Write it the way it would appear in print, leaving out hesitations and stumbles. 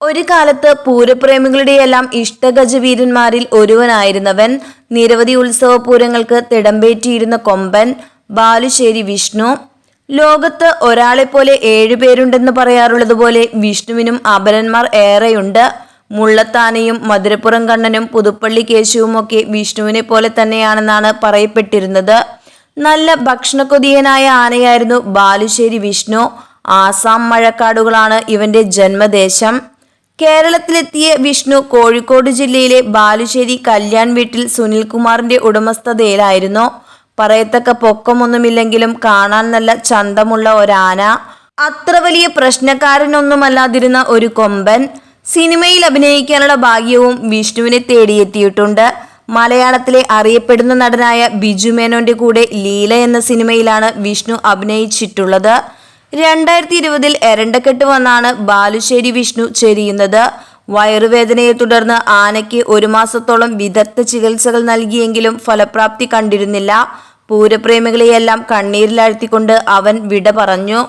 ഒരു കാലത്ത് പൂരപ്രേമികളുടെയെല്ലാം ഇഷ്ടഗജവീരന്മാരിൽ ഒരുവനായിരുന്നവൻ. നിരവധി ഉത്സവ പൂരങ്ങൾക്ക് തിടമ്പേറ്റിയിരുന്ന കൊമ്പൻ ബാലുശ്ശേരി വിഷ്ണു. ലോകത്ത് ഒരാളെപ്പോലെ 7 പേരുണ്ടെന്ന് പറയാറുള്ളതുപോലെ വിഷ്ണുവിനും അപരന്മാർ ഏറെയുണ്ട്. മുള്ളത്താനയും മധുരപ്പുറം കണ്ണനും പുതുപ്പള്ളി കേശുവുമൊക്കെ വിഷ്ണുവിനെ പോലെ തന്നെയാണെന്നാണ് പറയപ്പെട്ടിരുന്നത്. നല്ല ഭക്ഷണക്കൊതിയനായ ആനയായിരുന്നു ബാലുശ്ശേരി വിഷ്ണു. ആസാം മഴക്കാടുകളാണ് ഇവന്റെ ജന്മദേശം. കേരളത്തിലെത്തിയ വിഷ്ണു കോഴിക്കോട് ജില്ലയിലെ ബാലുശ്ശേരി കല്യാൺ വീട്ടിൽ സുനിൽകുമാറിന്റെ ഉടമസ്ഥതയിലായിരുന്നു. പറയത്തക്ക പൊക്കമൊന്നുമില്ലെങ്കിലും കാണാൻ നല്ല ചന്തമുള്ള ഒരാന. അത്ര വലിയ പ്രശ്നക്കാരനൊന്നുമല്ലാതിരുന്ന ഒരു കൊമ്പൻ. സിനിമയിൽ അഭിനയിക്കാനുള്ള ഭാഗ്യവും വിഷ്ണുവിനെ തേടിയെത്തിയിട്ടുണ്ട്. മലയാളത്തിലെ അറിയപ്പെടുന്ന നടനായ ബിജു മേനോന്റെ കൂടെ ലീല എന്ന സിനിമയിലാണ് വിഷ്ണു അഭിനയിച്ചിട്ടുള്ളത്. 2020 എരണ്ടക്കെട്ട് വന്നാണ് ബാലുശ്ശേരി വിഷ്ണു ചെരിയുന്നത്. വയറുവേദനയെ തുടർന്ന് ആനയ്ക്ക് 1 മാസത്തോളം വിദഗ്ധ ചികിത്സകൾ നൽകിയെങ്കിലും ഫലപ്രാപ്തി കണ്ടിരുന്നില്ല. പൂരപ്രേമികളെയെല്ലാം കണ്ണീരിലാഴ്ത്തിക്കൊണ്ട് അവൻ വിട പറഞ്ഞു.